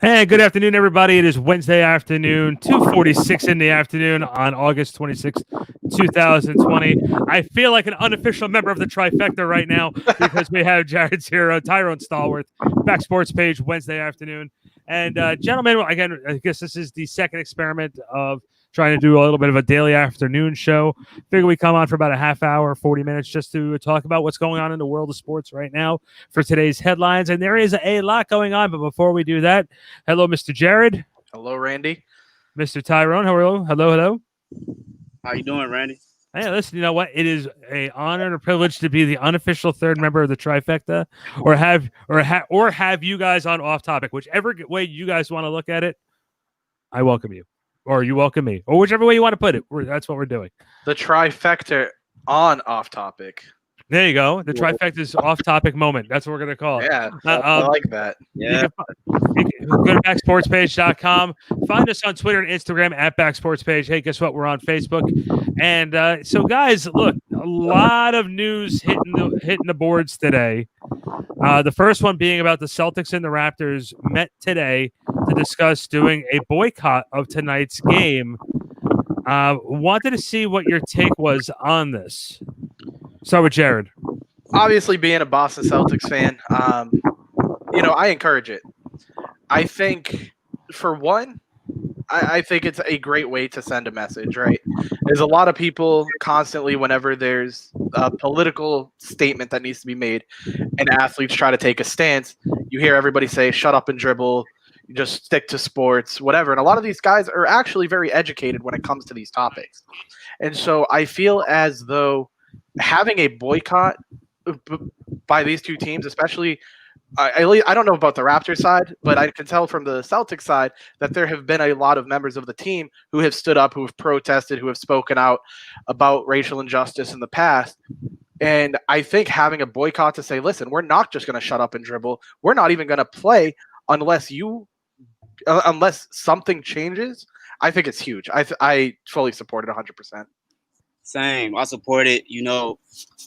Hey, good afternoon, everybody. It is Wednesday afternoon, 2:46 in the afternoon on August 26th, 2020. I feel like an unofficial member of the trifecta right now because we have Jared Zero, Tyrone Stallworth, Back Sports Page Wednesday afternoon. And gentlemen, again, I guess this is the second experiment of trying to do a little bit of a daily afternoon show. Figure we come on for about a half hour, 40 minutes just to talk about what's going on in the world of sports right now for today's headlines. And there is a lot going on. But before we do that, hello, Mr. Jared. Hello, Randy. Mr. Tyrone. Hello. Hello. How you doing, Randy? Hey, listen, you know what? It is an honor and a privilege to be the unofficial third member of the trifecta, or have you guys on off topic, whichever way you guys want to look at it. I welcome you, or you welcome me, or whichever way you want to put it. That's what we're doing. The trifecta on off topic. There you go. The trifecta's off-topic moment. That's what we're going to call it. Yeah, I like that. Yeah. You can go to backsportspage.com. Find us on Twitter and Instagram at backsportspage. Hey, guess what? We're on Facebook. And so, guys, look, a lot of news hitting the boards today. The first one being about the Celtics and the Raptors met today to discuss doing a boycott of tonight's game. Wanted to see what your take was on this. Start with Jared. Obviously, being a Boston Celtics fan, I encourage it. I think, for one, I think it's a great way to send a message, right? There's a lot of people constantly, whenever there's a political statement that needs to be made and athletes try to take a stance, you hear everybody say, shut up and dribble, you just stick to sports, whatever. And a lot of these guys are actually very educated when it comes to these topics. And so I feel as though having a boycott by these two teams, especially, I don't know about the Raptors side, but I can tell from the Celtics side that there have been a lot of members of the team who have stood up, who have protested, who have spoken out about racial injustice in the past. And I think having a boycott to say, listen, we're not just going to shut up and dribble. We're not even going to play unless something changes. I think it's huge. I fully support it 100%. Same. I support it.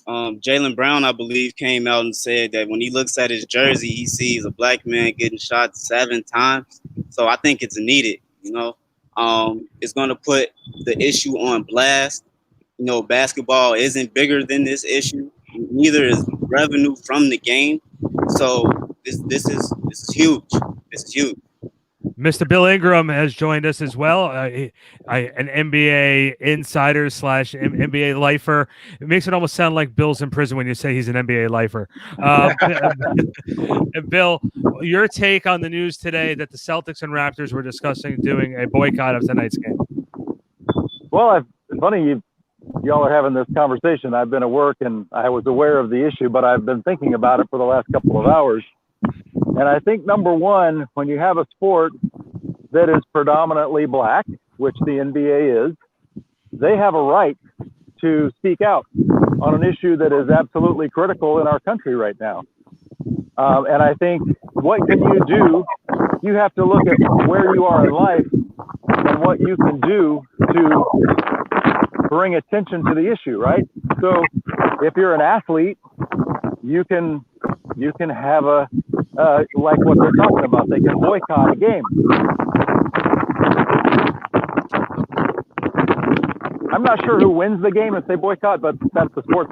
Jaylen Brown, I believe, came out and said that when he looks at his jersey, he sees a black man getting shot 7 times. So I think it's needed. It's going to put the issue on blast. Basketball isn't bigger than this issue. Neither is revenue from the game. So this is huge. This is huge. Mr. Bill Ingram has joined us as well, an NBA insider / NBA lifer. It makes it almost sound like Bill's in prison when you say he's an NBA lifer. Bill, your take on the news today that the Celtics and Raptors were discussing doing a boycott of tonight's game. Well, it's funny y'all are having this conversation. I've been at work and I was aware of the issue, but I've been thinking about it for the last couple of hours. And I think, number one, when you have a sport that is predominantly black, which the NBA is, they have a right to speak out on an issue that is absolutely critical in our country right now. And I think, what can you do? You have to look at where you are in life and what you can do to bring attention to the issue, right? So if you're an athlete, you can have like what they're talking about. They can boycott a game. I'm not sure who wins the game if they boycott, but that's the sport.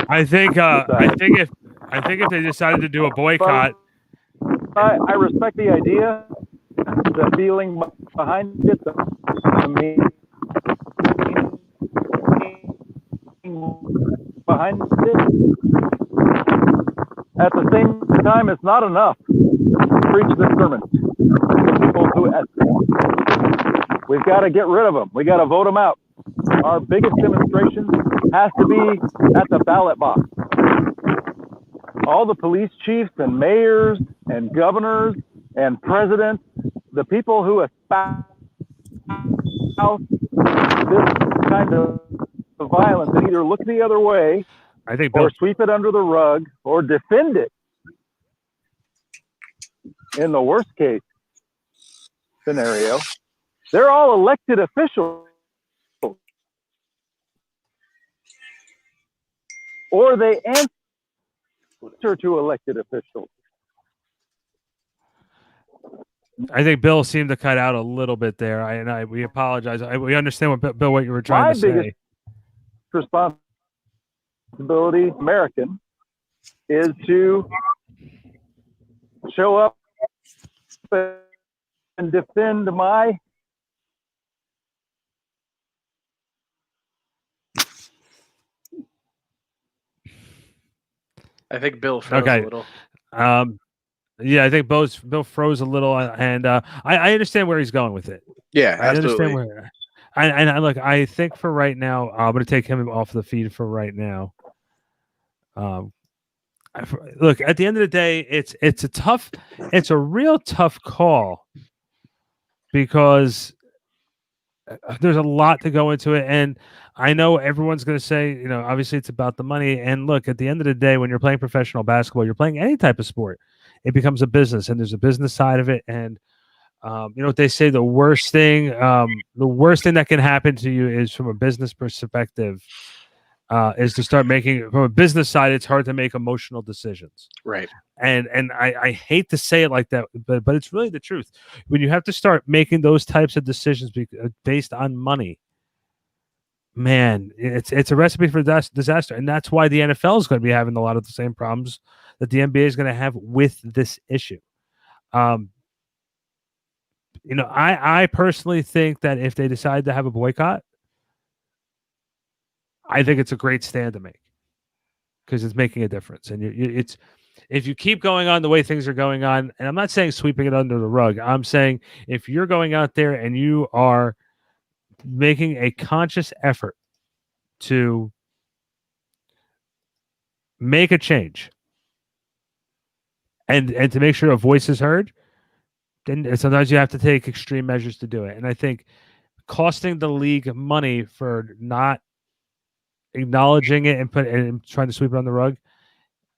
I think if they decided to do a boycott, I respect the idea, the feeling behind it. Behind it. At the same time, it's not enough to preach this sermon to people who we've got to get rid of them. We got to vote them out. Our biggest demonstration has to be at the ballot box. All the police chiefs and mayors and governors and presidents, the people who espouse this kind of violence and either look the other way, I think, or sweep it under the rug, or defend it in the worst case scenario. They're all elected officials. Or they answer to elected officials. I think Bill seemed to cut out a little bit there. We apologize. We understand what Bill, what you were trying to biggest say. Responsibility, American, is to show up and defend my. I think Bill froze a little. Yeah, I think Bill froze a little, and I understand where he's going with it. Yeah, I absolutely. understand where. And look, I think for right now, I'm going to take him off the feed for right now. Look, at the end of the day, it's a real tough call because there's a lot to go into it, and I know everyone's going to say, obviously it's about the money. And look, at the end of the day, when you're playing professional basketball, you're playing any type of sport, it becomes a business, and there's a business side of it. And you know what they say, the worst thing that can happen to you is, from a business perspective, is to start making, from a business side, it's hard to make emotional decisions. Right. And I hate to say it like that, but it's really the truth. When you have to start making those types of decisions based on money, man, it's a recipe for disaster. And that's why the NFL is going to be having a lot of the same problems that the NBA is going to have with this issue. I personally think that if they decide to have a boycott, I think it's a great stand to make, because it's making a difference. And it's, if you keep going on the way things are going on, and I'm not saying sweeping it under the rug, I'm saying if you're going out there and you are making a conscious effort to make a change and to make sure a voice is heard, then sometimes you have to take extreme measures to do it. And I think costing the league money for not acknowledging it and trying to sweep it on the rug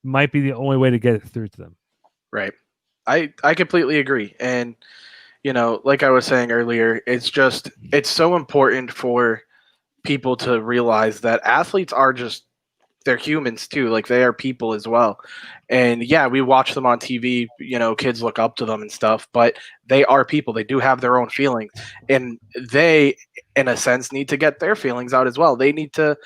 might be the only way to get it through to them. Right. I completely agree. And, like I was saying earlier, it's so important for people to realize that athletes are they're humans too. Like, they are people as well. And yeah, we watch them on TV, kids look up to them and stuff, but they are people. They do have their own feelings, and they, in a sense, need to get their feelings out as well. They need to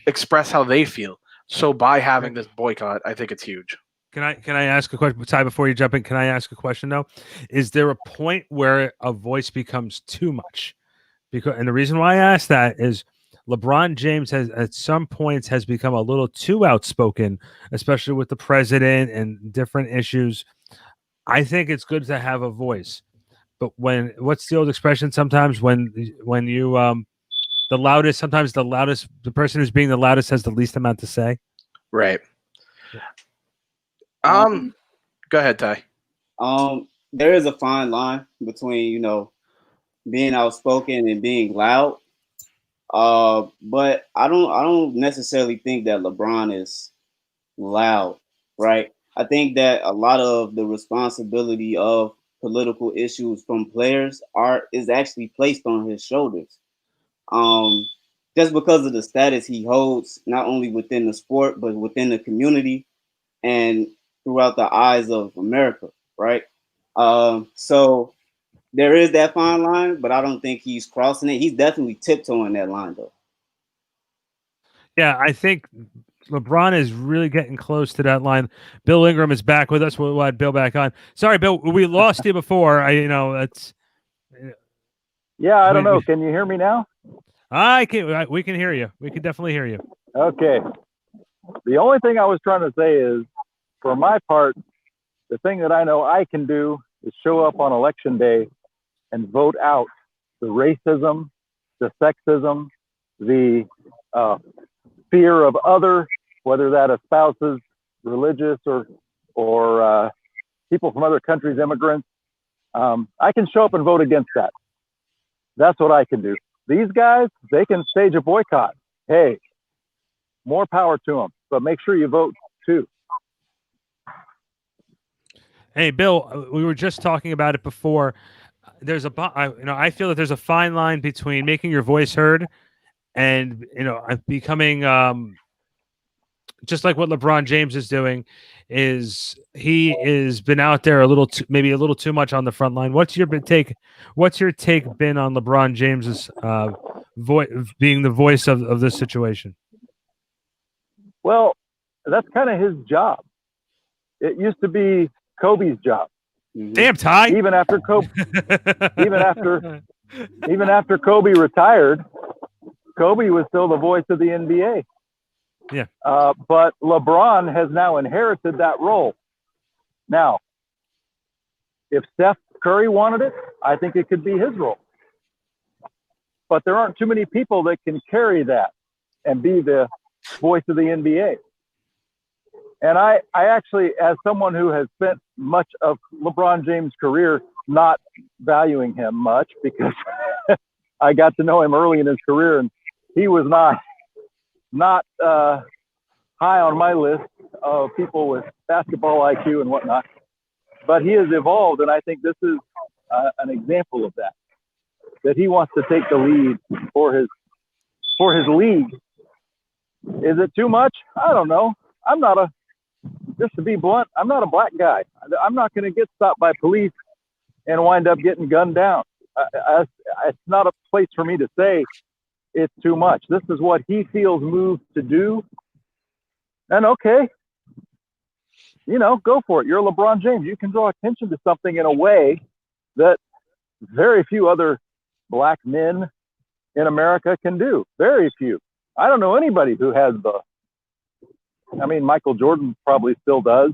express how they feel. So by having this boycott, I think it's huge. Can I ask a question, Ty, before you jump in? Can I ask a question though? Is there a point where a voice becomes too much? And the reason why I ask that is LeBron James has at some points has become a little too outspoken, especially with the president and different issues. I think it's good to have a voice, but what's the old expression? Sometimes when you the person who's being the loudest has the least amount to say. Right. Go ahead, Ty. There is a fine line between, being outspoken and being loud. But I don't necessarily think that LeBron is loud, right? I think that a lot of the responsibility of political issues from players is actually placed on his shoulders. Just because of the status he holds, not only within the sport, but within the community and throughout the eyes of America, right? So there is that fine line, but I don't think he's crossing it. He's definitely tiptoeing that line, though. Yeah, I think LeBron is really getting close to that line. Bill Ingram is back with us. We'll add Bill back on. Sorry, Bill, we lost you before. That's. Yeah, I don't know. Can you hear me now? We can hear you. We can definitely hear you. Okay. The only thing I was trying to say is, for my part, the thing that I know I can do is show up on election day and vote out the racism, the sexism, the fear of other, whether that espouses religious or people from other countries, immigrants. I can show up and vote against that. That's what I can do. These guys, they can stage a boycott. Hey, more power to them, but make sure you vote too. Hey, Bill, we were just talking about it before. I feel that there's a fine line between making your voice heard and becoming just like what LeBron James is doing, is he is been out there a little maybe a little too much on the front line. What's your take? What's your take been on LeBron James's being the voice of this situation? Well, that's kind of his job. It used to be Kobe's job. Damn, Ty. Even after Kobe retired, Kobe was still the voice of the NBA. Yeah. But LeBron has now inherited that role. Now, if Steph Curry wanted it, I think it could be his role. But there aren't too many people that can carry that and be the voice of the NBA. And I actually, as someone who has spent much of LeBron James' career not valuing him much, because I got to know him early in his career, and he was not high on my list of people with basketball IQ and whatnot. But he has evolved, and I think this is an example of that he wants to take the lead for his league. Is it too much? I don't know. Just to be blunt, I'm not a black guy. I'm not going to get stopped by police and wind up getting gunned down. It's not a place for me to say it's too much. This is what he feels moved to do. And okay, go for it. You're LeBron James. You can draw attention to something in a way that very few other black men in America can do. Very few. I don't know anybody who has Michael Jordan probably still does.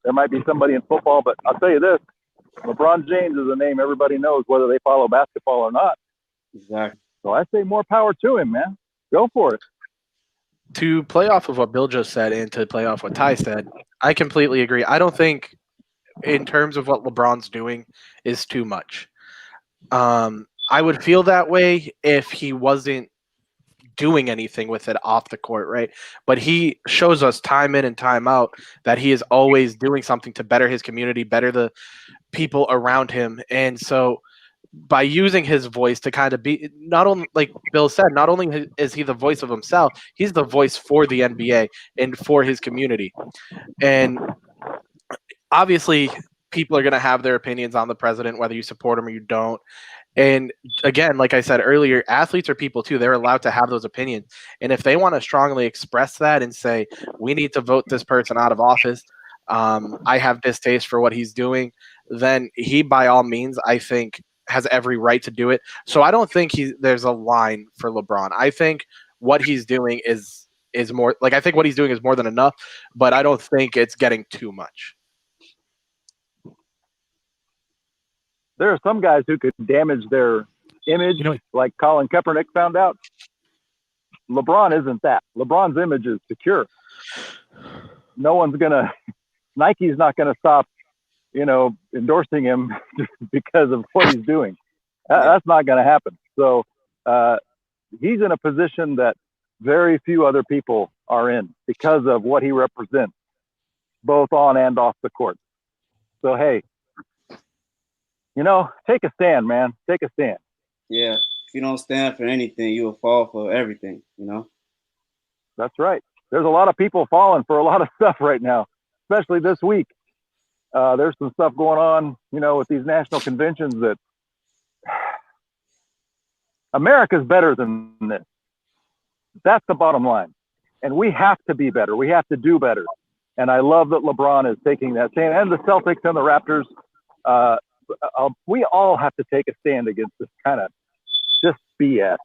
There might be somebody in football, but I'll tell you this, LeBron James is a name everybody knows, whether they follow basketball or not. Exactly. So I say more power to him, man. Go for it. To play off of what Bill just said and to play off what Ty said, I completely agree. I don't think, in terms of what LeBron's doing, is too much. I would feel that way if he wasn't doing anything with it off the court, right? But he shows us time in and time out that he is always doing something to better his community, better the people around him. And so by using his voice to kind of be, not only, like Bill said, not only is he the voice of himself, he's the voice for the NBA and for his community. And obviously people are going to have their opinions on the president, whether you support him or you don't. And again, like I said earlier, athletes are people too. They're allowed to have those opinions. And if they want to strongly express that and say, we need to vote this person out of office, I have distaste for what he's doing, then he, by all means, I think, has every right to do it. So I don't think there's a line for LeBron. I think what he's doing is more, like, I think what he's doing is more than enough, but I don't think it's getting too much. There are some guys who could damage their image, like Colin Kaepernick found out. LeBron isn't that. LeBron's image is secure. Nike's not gonna stop, endorsing him because of what he's doing. That's not gonna happen. So he's in a position that very few other people are in because of what he represents, both on and off the court. So hey, take a stand, man. Take a stand. Yeah. If you don't stand for anything, you will fall for everything, That's right. There's a lot of people falling for a lot of stuff right now, especially this week. There's some stuff going on, with these national conventions that America's better than this. That's the bottom line. And we have to be better. We have to do better. And I love that LeBron is taking that stand, and the Celtics and the Raptors. We all have to take a stand against this kind of just BS.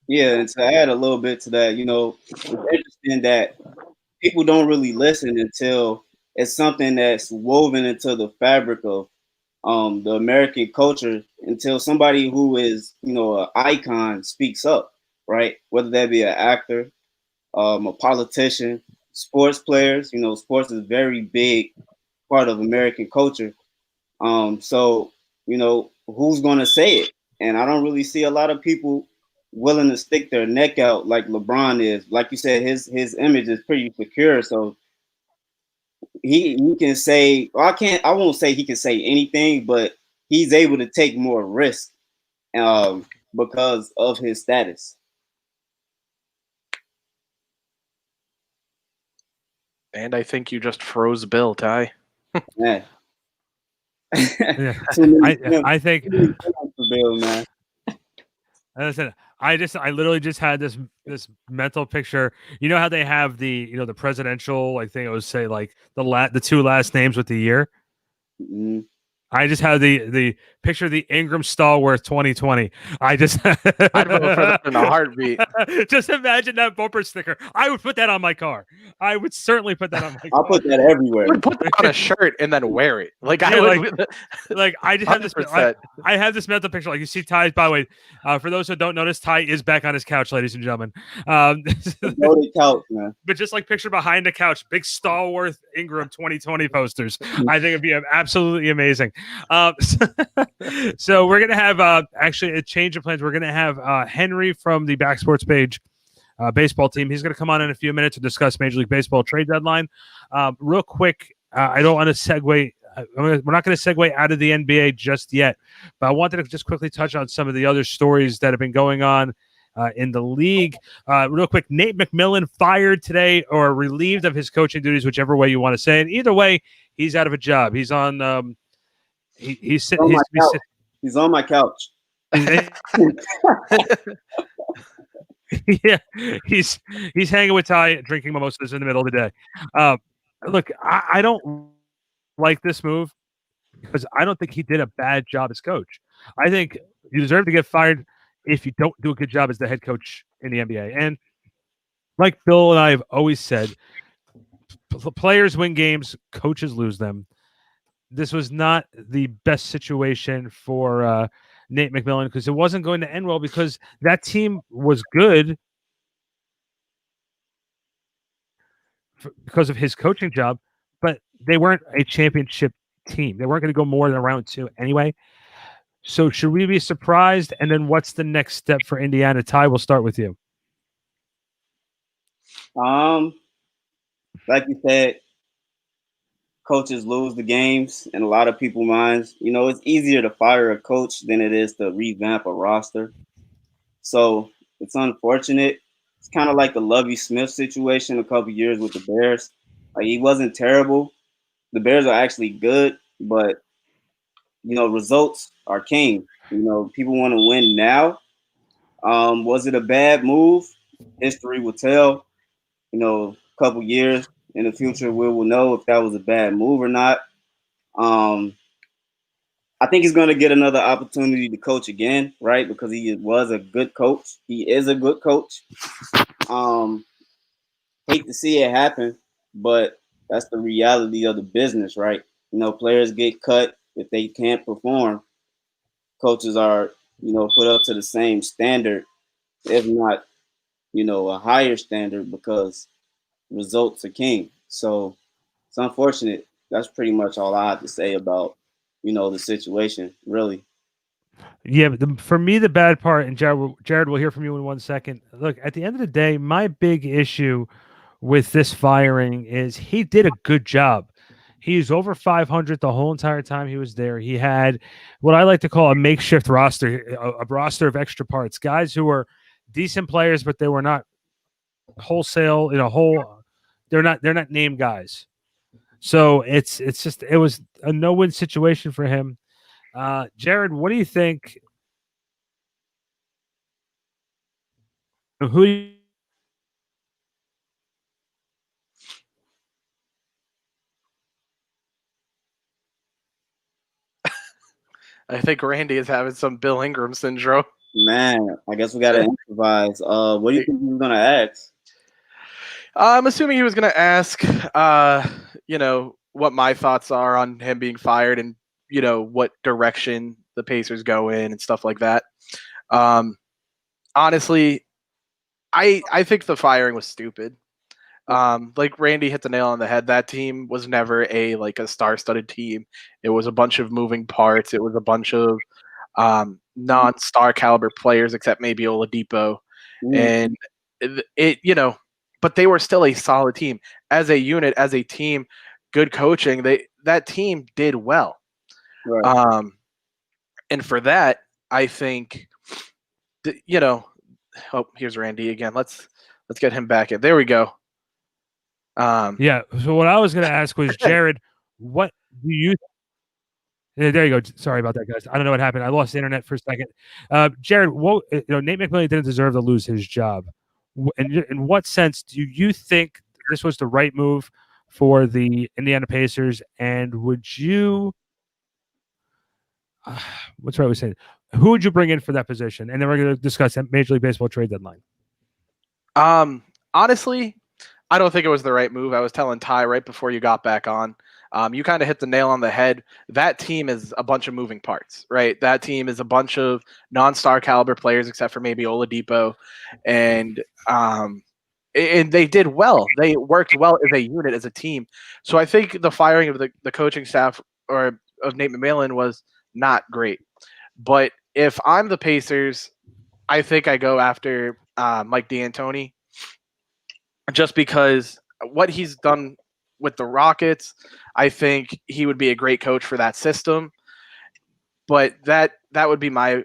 Yeah, and to add a little bit to that, it's interesting that people don't really listen until it's something that's woven into the fabric of the American culture, until somebody who is, an icon speaks up, right? Whether that be an actor, a politician, sports players. Sports is a very big part of American culture. So, who's going to say it? And I don't really see a lot of people willing to stick their neck out like LeBron is. Like you said, his image is pretty secure. So he can say, I won't say he can say anything, but he's able to take more risk. because of his status. And I think you just froze Bill, Ty. Man. Yeah. I think Bill, man. listen, I literally just had this mental picture. You know how they have the presidential, I think it was say like the two last names with the year. Mm-hmm. I just had the picture of the Ingram Stallworth 2020. I'd vote for that in a heartbeat. Just imagine that bumper sticker. I would put that on my car. I would certainly put that on my car. I'll put that everywhere. I would put that on a shirt and then wear it. Like Yeah, I would. Like I just have this. 100%. I have this mental picture. Like you see, Ty. By the way, for those who don't notice, Ty is back on his couch, ladies and gentlemen. Loaded couch, man. But just like picture behind the couch, big Stallworth Ingram 2020 posters. I think it'd be absolutely amazing. So we're gonna have actually a change of plans. We're gonna have Henry from the Back Sports Page baseball team. He's gonna come on in a few minutes to discuss Major League Baseball trade deadline. Real quick, I don't want to segue. We're not going to segue out of the NBA just yet, but I wanted to just quickly touch on some of the other stories that have been going on in the league. Real quick, Nate McMillan fired today or relieved of his coaching duties, whichever way you want to say it. Either way, he's out of a job. He's on. He's sitting. He's on my couch. Yeah, he's hanging with Ty, drinking mimosas in the middle of the day. Look, I don't like this move because I don't think he did a bad job as coach. I think you deserve to get fired if you don't do a good job as the head coach in the NBA. And like Bill and I have always said, players win games, coaches lose them. This was not the best situation for Nate McMillan because it wasn't going to end well because that team was good because of his coaching job, but they weren't a championship team. They weren't going to go more than round 2 anyway. So should we be surprised? And then what's the next step for Indiana? Ty, we'll start with you. Like you said, coaches lose the games in a lot of people's minds. You know, it's easier to fire a coach than it is to revamp a roster. So it's unfortunate. It's kind of like the Lovie Smith situation a couple years with the Bears. Like he wasn't terrible. The Bears are actually good, but you know, results are king. You know, people want to win now. Was it a bad move? History will tell. You know, a couple years in the future, we will know if that was a bad move or not. I think he's going to get another opportunity to coach again, right? Because he was a good coach. He is a good coach. Hate to see it happen, but that's the reality of the business, right? You know, players get cut if they can't perform. Coaches are, you know, put up to the same standard, if not, you know, a higher standard because results are king. So it's unfortunate. That's pretty much all I have to say about, you know, the situation, really. Yeah, but for me, the bad part, and Jared will hear from you in 1 second. Look, at the end of the day, my big issue with this firing is he did a good job. He's over 500 the whole entire time he was there. He had what I like to call a makeshift roster, a roster of extra parts, guys who were decent players, but they were not wholesale, they're not name guys. So it was a no-win situation for him. Jared, what do you think? Who do you I think Randy is having some Bill Ingram syndrome. Man, I guess we got to improvise. What do you think he was going to ask? I'm assuming he was going to ask, you know, what my thoughts are on him being fired and, you know, what direction the Pacers go in and stuff like that. Honestly, I think the firing was stupid. Like Randy hit the nail on the head. That team was never a star-studded team. It was a bunch of moving parts. It was a bunch of non-star caliber players, except maybe Oladipo, and it you know, but they were still a solid team as a unit, as a team. Good coaching. That team did well, Right. and for that, I think you know, oh, here's Randy again. Let's get him back in. There we go. Yeah. So what I was going to ask was, Jared, what do you? There you go. Sorry about that, guys. I don't know what happened. I lost the internet for a second. Jared, what Nate McMillan didn't deserve to lose his job. In what sense do you think this was the right move for the Indiana Pacers? And would you? What's right? I was saying, who would you bring in for that position? And then we're going to discuss that Major League Baseball trade deadline. Honestly, I don't think it was the right move. I was telling Ty right before you got back on. You kind of hit the nail on the head. That team is a bunch of moving parts, right? That team is a bunch of non-star caliber players, except for maybe Oladipo, and they did well. They worked well as a unit, as a team. So I think the firing of the coaching staff or of Nate McMillan was not great. But if I'm the Pacers, I think I go after Mike D'Antoni, just because what he's done with the Rockets, I think he would be a great coach for that system. But that would be my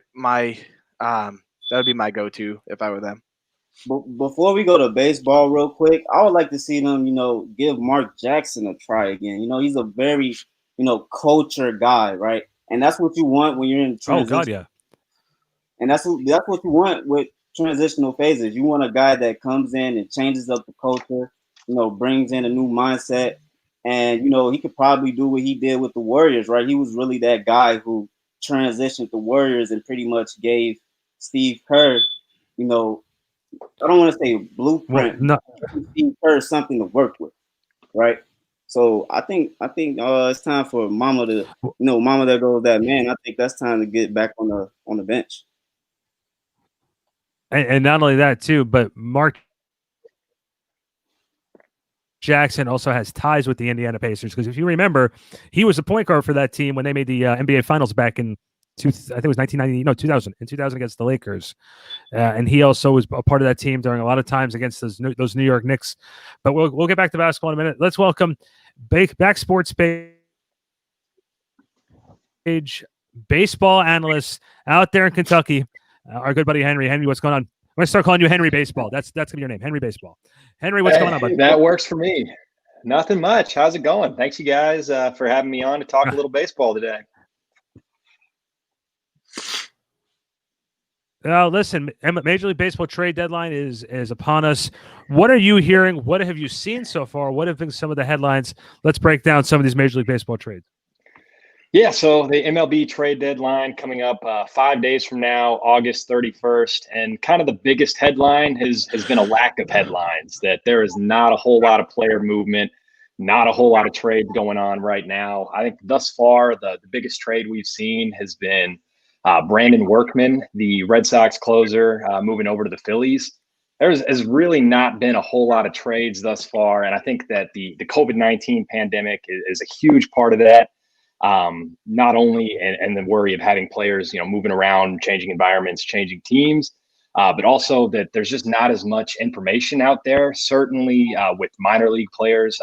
go-to if I were them. Before we go to baseball real quick, I would like to see them, give Mark Jackson a try again. He's a very, culture guy, right? And that's what you want when you're in transition. Oh God, yeah. And that's what you want with transitional phases. You want a guy that comes in and changes up the culture, brings in a new mindset. And, he could probably do what he did with the Warriors, right? He was really that guy who transitioned the Warriors and pretty much gave Steve Kerr, I don't want to say blueprint. Well, Steve Kerr something to work with, right? So I think it's time for Mama to, Mama that goes that man. I think that's time to get back on the bench. And not only that too, but Mark Jackson also has ties with the Indiana Pacers, because if you remember, he was the point guard for that team when they made the NBA Finals back in I think it was 1990, no 2000, in 2000 against the Lakers, and he also was a part of that team during a lot of times against those New York Knicks. But we'll get back to basketball in a minute. Let's welcome Back Sports Page baseball analyst out there in Kentucky, our good buddy Henry. Henry, what's going on? I'm going to start calling you Henry Baseball. That's going to be your name, Henry Baseball. Henry, what's going on, buddy? That works for me. Nothing much. How's it going? Thanks, you guys, for having me on to talk a little baseball today. Listen, Major League Baseball trade deadline is upon us. What are you hearing? What have you seen so far? What have been some of the headlines? Let's break down some of these Major League Baseball trades. Yeah, so the MLB trade deadline coming up 5 days from now, August 31st. And kind of the biggest headline has been a lack of headlines, that there is not a whole lot of player movement, not a whole lot of trades going on right now. I think thus far, the biggest trade we've seen has been Brandon Workman, the Red Sox closer, moving over to the Phillies. There has really not been a whole lot of trades thus far. And I think that the COVID-19 pandemic is a huge part of that. Not only and the worry of having players, moving around, changing environments, changing teams, but also that there's just not as much information out there. Certainly with minor league players,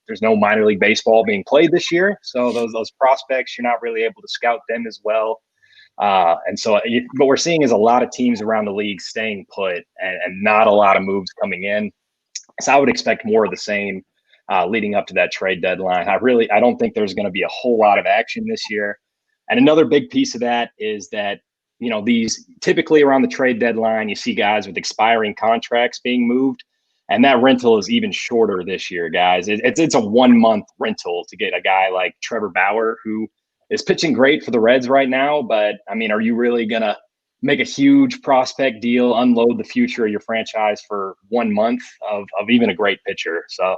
there's no minor league baseball being played this year. So those prospects, you're not really able to scout them as well. And so what we're seeing is a lot of teams around the league staying put and not a lot of moves coming in. So I would expect more of the same leading up to that trade deadline. I don't think there's going to be a whole lot of action this year. And another big piece of that is that, these typically around the trade deadline, you see guys with expiring contracts being moved, and that rental is even shorter this year, guys. It's a 1 month rental to get a guy like Trevor Bauer, who is pitching great for the Reds right now. But I mean, are you really going to make a huge prospect deal, unload the future of your franchise for 1 month of even a great pitcher? So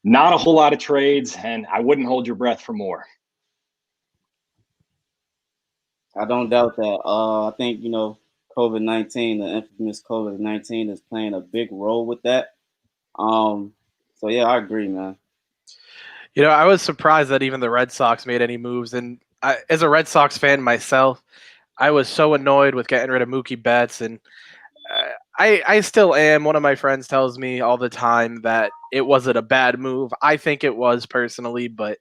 not a whole lot of trades, and I wouldn't hold your breath for more. I don't doubt that. I think, COVID-19, the infamous COVID-19 is playing a big role with that. So, yeah, I agree, man. I was surprised that even the Red Sox made any moves. And as a Red Sox fan myself, I was so annoyed with getting rid of Mookie Betts. And I still am. One of my friends tells me all the time that it wasn't a bad move. I think it was personally, but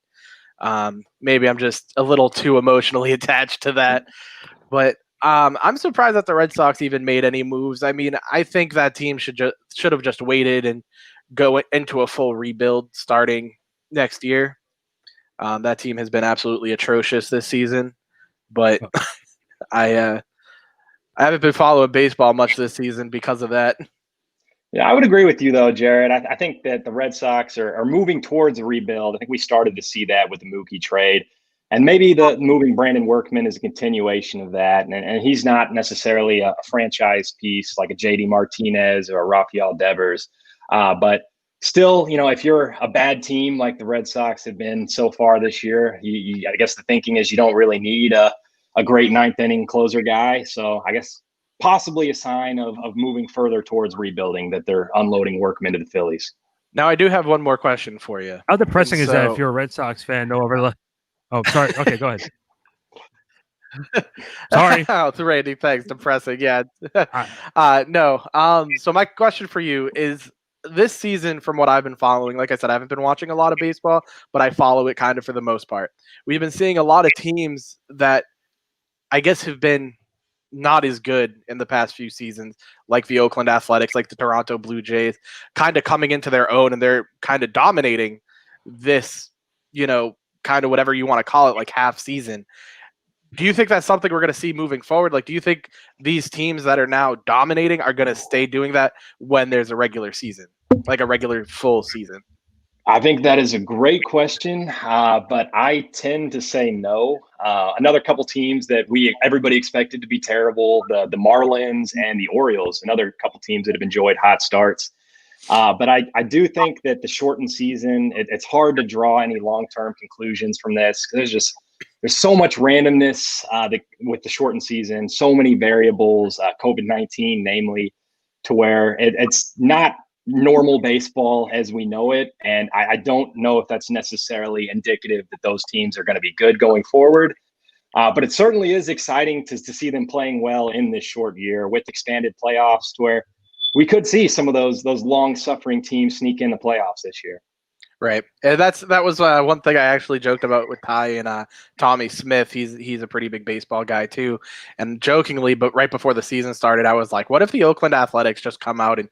maybe I'm just a little too emotionally attached to that. But I'm surprised that the Red Sox even made any moves. I mean, I think that team should have just waited and go into a full rebuild starting next year. That team has been absolutely atrocious this season, but I haven't been following baseball much this season because of that. Yeah, I would agree with you though, Jared. I think that the Red Sox are moving towards a rebuild. I think we started to see that with the Mookie trade. And maybe the moving Brandon Workman is a continuation of that. And he's not necessarily a franchise piece like a JD Martinez or a Rafael Devers. But still, if you're a bad team like the Red Sox have been so far this year, I guess the thinking is you don't really need a great ninth inning closer guy. So I guess possibly a sign of moving further towards rebuilding that they're unloading Workman to the Phillies. Now, I do have one more question for you. How depressing is that if you're a Red Sox fan? No over. Oh, sorry. Okay, go ahead. Sorry. It's Randy. Thanks. Depressing. Yeah. No. So my question for you is, this season, from what I've been following, like I said, I haven't been watching a lot of baseball, but I follow it kind of for the most part. We've been seeing a lot of teams that I guess have been not as good in the past few seasons, like the Oakland Athletics, like the Toronto Blue Jays, kind of coming into their own, and they're kind of dominating this, kind of whatever you want to call it, like half season. Do you think that's something we're going to see moving forward? Like, do you think these teams that are now dominating are going to stay doing that when there's a regular season, like a regular full season? I think that is a great question, but I tend to say no. Another couple teams that everybody expected to be terrible, the Marlins and the Orioles, another couple teams that have enjoyed hot starts. But I do think that the shortened season, it's hard to draw any long-term conclusions from this. There's so much randomness with the shortened season, so many variables, COVID-19 namely, to where it's not normal baseball as we know it. And I don't know if that's necessarily indicative that those teams are going to be good going forward. But it certainly is exciting to see them playing well in this short year with expanded playoffs, to where we could see some of those long-suffering teams sneak in the playoffs this year. Right. And that was one thing I actually joked about with Ty and Tommy Smith. He's a pretty big baseball guy too. And jokingly, but right before the season started, I was like, what if the Oakland Athletics just come out and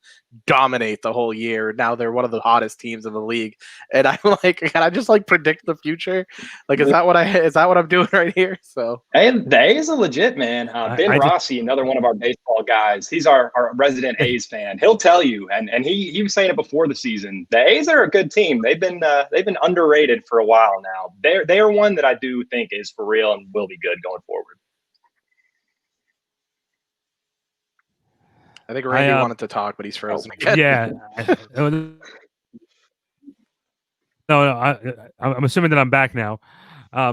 dominate the whole year? Now they're one of the hottest teams in the league. And I'm like, can I just predict the future? Like, is that what I'm doing right here? So and the A's are legit, man. Ben Rossi, another one of our baseball guys, he's our resident A's fan. He'll tell you, and he was saying it before the season, the A's are a good team. They've been underrated for a while now. They are one that I do think is for real and will be good going forward. I think Randy wanted to talk, but he's frozen again. Yeah. No, I'm assuming that I'm back now.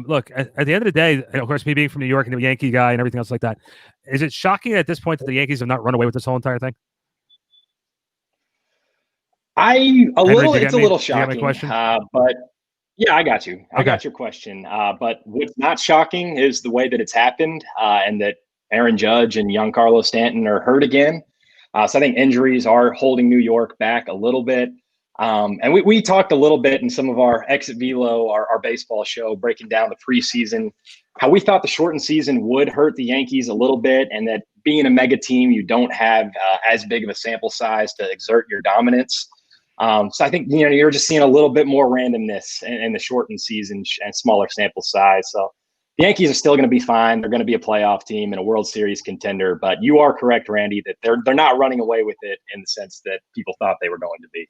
Look, at the end of the day, of course, me being from New York and a Yankee guy and everything else like that, is it shocking at this point that the Yankees have not run away with this whole entire thing? It's a little shocking, but yeah, I got you. I got your question. But what's not shocking is the way that it's happened, and that Aaron Judge and Giancarlo Stanton are hurt again. So I think injuries are holding New York back a little bit. And we talked a little bit in some of our Exit Velo, our baseball show, breaking down the preseason, how we thought the shortened season would hurt the Yankees a little bit, and that being a mega team, you don't have as big of a sample size to exert your dominance. So I think, you're just seeing a little bit more randomness in the shortened season and smaller sample size. So the Yankees are still going to be fine. They're going to be a playoff team and a World Series contender. But you are correct, Randy, that they're not running away with it in the sense that people thought they were going to be.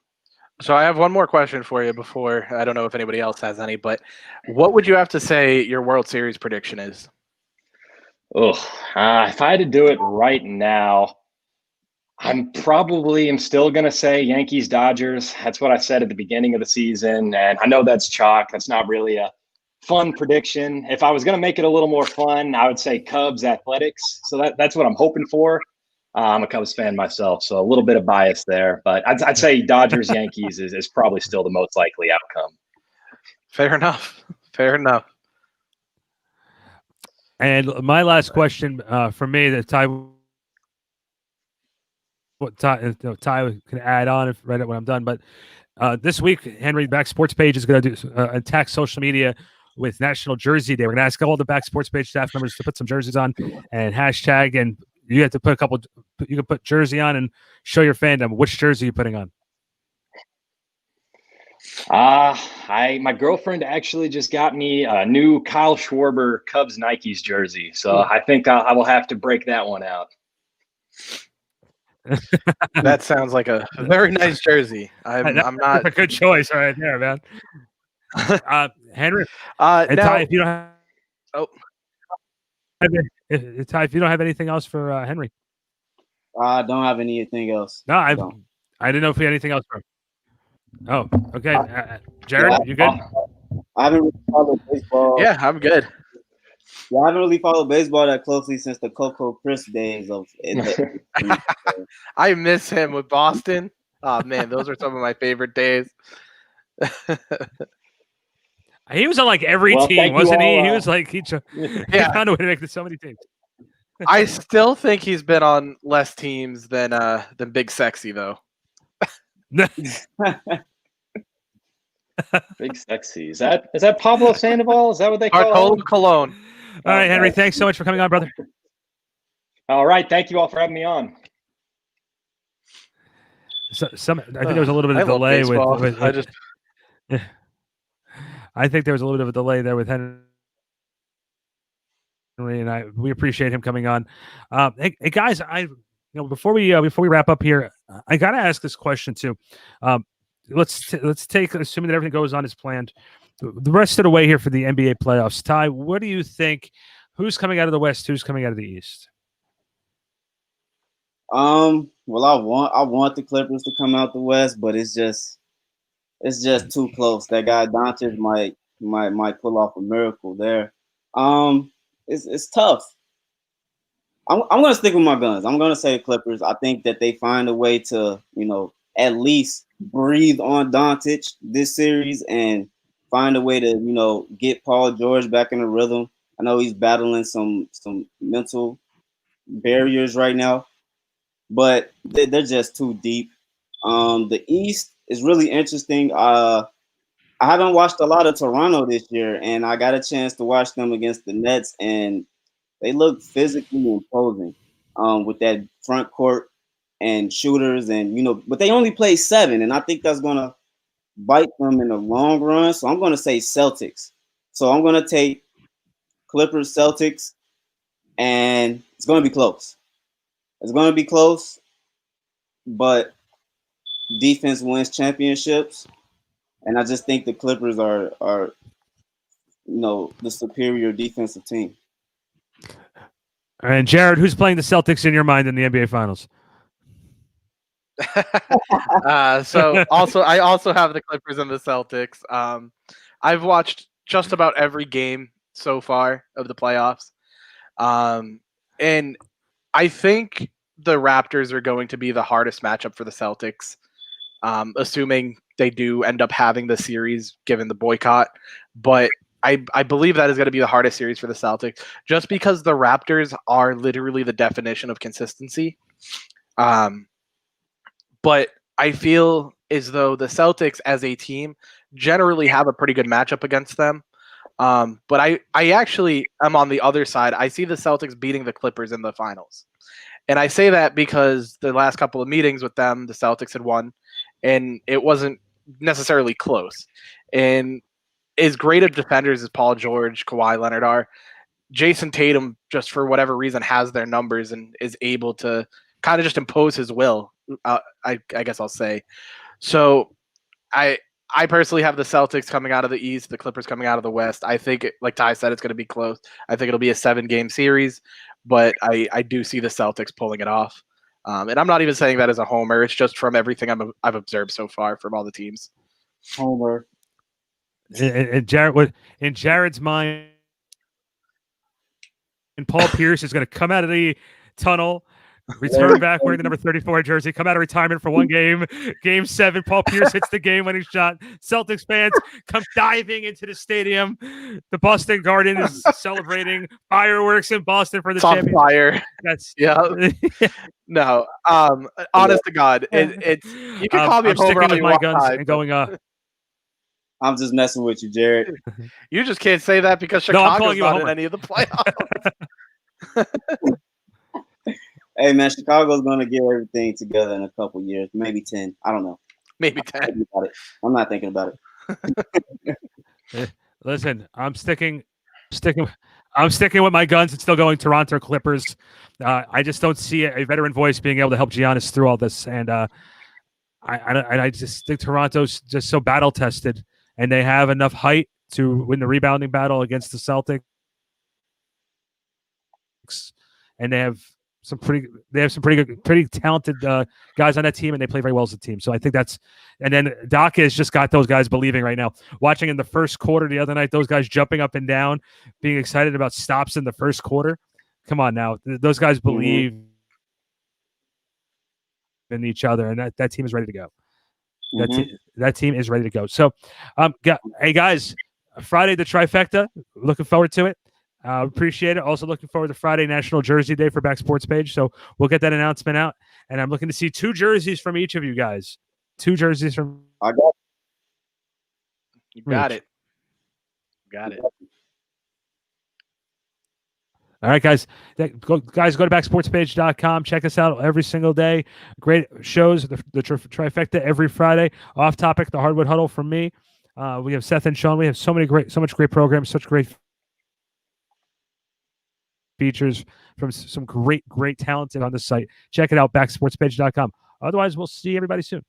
So I have one more question for you before, I don't know if anybody else has any, but what would you have to say your World Series prediction is? If I had to do it right now, I'm still going to say Yankees, Dodgers. That's what I said at the beginning of the season. And I know that's chalk. That's not really a fun prediction. If I was going to make it a little more fun, I would say Cubs, Athletics. So that's what I'm hoping for. I'm a Cubs fan myself, so a little bit of bias there. But I'd say Dodgers, Yankees is probably still the most likely outcome. Fair enough. Fair enough. And my last question for me, that Ty can add on when I'm done. But this week, Henry Back Sports Page is going to do attack social media with National Jersey Day. We're going to ask all the Back Sports Page staff members to put some jerseys on and hashtag, and you have to put you can put jersey on and show your fandom. Which jersey are you putting on? My girlfriend actually just got me a new Kyle Schwarber Cubs Nikes jersey, so I think I will have to break that one out. That sounds like a very nice jersey. I'm not a good choice right there, man. Henry, now, Ty, if you don't have, oh, Ty, if you don't have anything else for Henry, I don't have anything else. no, I didn't know if we had anything else for him. Oh, okay. Jared, you good? I haven't really followed baseball. yeah, I'm good. Yeah, I haven't really followed baseball that closely since the Coco Crisp days of. I miss him with Boston. Oh man, those are some of my favorite days. He was on like every team, wasn't he? He was like he found a way to make so many teams. I still think he's been on less teams than Big Sexy though. Big Sexy. Is that Pablo Sandoval? Is that what they call him? Cologne. All right, Henry, thanks so much for coming on, brother. All right, thank you all for having me on. I think there was a little bit of delay with I think there was a little bit of a delay there with Henry, and we appreciate him coming on. Hey guys, before we wrap up here, I gotta ask this question too. Let's take, assuming that everything goes on as planned, the rest of the way here for the NBA playoffs. Ty, what do you think? Who's coming out of the West? Who's coming out of the East? Well, I want the Clippers to come out the West, but it's just too close. That guy Doncic might pull off a miracle there. It's tough. I'm gonna stick with my guns. I'm gonna say Clippers. I think that they find a way to, at least breathe on Doncic this series and find a way to, get Paul George back in the rhythm. I know he's battling some mental barriers right now, but they're just too deep. The East is really interesting. I haven't watched a lot of Toronto this year, and I got a chance to watch them against the Nets, and they look physically imposing with that front court and shooters, and but they only play 7, and I think that's gonna bite them in the long run. So I'm gonna say Celtics. So I'm gonna take Clippers, Celtics, and it's gonna be close. It's gonna be close, but defense wins championships, and I just think the Clippers are the superior defensive team. And Jared, who's playing the Celtics in your mind in the NBA Finals? So I also have the Clippers and the Celtics. I've watched just about every game so far of the playoffs, and I think the Raptors are going to be the hardest matchup for the Celtics, assuming they do end up having the series given the boycott. But I believe that is going to be the hardest series for the Celtics, just because the Raptors are literally the definition of consistency. But I feel as though the Celtics as a team generally have a pretty good matchup against them. But I actually am on the other side. I see the Celtics beating the Clippers in the finals. And I say that because the last couple of meetings with them, the Celtics had won, and it wasn't necessarily close. And as great of defenders as Paul George, Kawhi Leonard are, Jason Tatum, just for whatever reason, has their numbers and is able to kind of just impose his will, I guess I'll say. So I personally have the Celtics coming out of the East, the Clippers coming out of the West. I think, like Ty said, it's going to be close. I think it'll be a 7-game series, but I do see the Celtics pulling it off. And I'm not even saying that as a homer. It's just from everything I've observed so far from all the teams. Homer. And Jared, in Jared's mind, and Paul Pierce is going to come out of the tunnel, return back wearing the number 34 jersey, come out of retirement for one game. Game 7, Paul Pierce hits the game-winning shot. Celtics fans come diving into the stadium. The Boston Garden is celebrating fireworks in Boston for the championship. Fire. That's No. Honest to God, it's you can call me a homer all you want, and going I'm just messing with you, Jared. You just can't say that because No, I'm Chicago's calling you a not in homer. any of the playoffs. Hey, man, Chicago's going to get everything together in a couple years, maybe 10. I don't know. Maybe I'm 10. not thinking about it. Listen, I'm sticking with my guns and still going Toronto Clippers. I just don't see a veteran voice being able to help Giannis through all this, and I just think Toronto's just so battle tested, and they have enough height to win the rebounding battle against the Celtics, and they have some pretty good, pretty talented guys on that team, and they play very well as a team. So I think that's, and then Doc has just got those guys believing right now. Watching in the first quarter the other night, those guys jumping up and down, being excited about stops in the first quarter. Come on now, those guys believe in each other, and that team is ready to go. That team is ready to go. So, hey guys, Friday the trifecta. Looking forward to it. Appreciate it. Also looking forward to Friday, National Jersey Day for Back Sports Page. So we'll get that announcement out, and I'm looking to see 2 jerseys from each of you guys. 2 jerseys from. I got You got it. Got it. All right, guys. Go to backsportspage.com. Check us out every single day. Great shows, the trifecta every Friday. Off topic, the Hardwood Huddle from me. We have Seth and Sean. We have so much great programs, such great features from some great talent on the site. Check it out, backsportspage.com. Otherwise, we'll see everybody soon.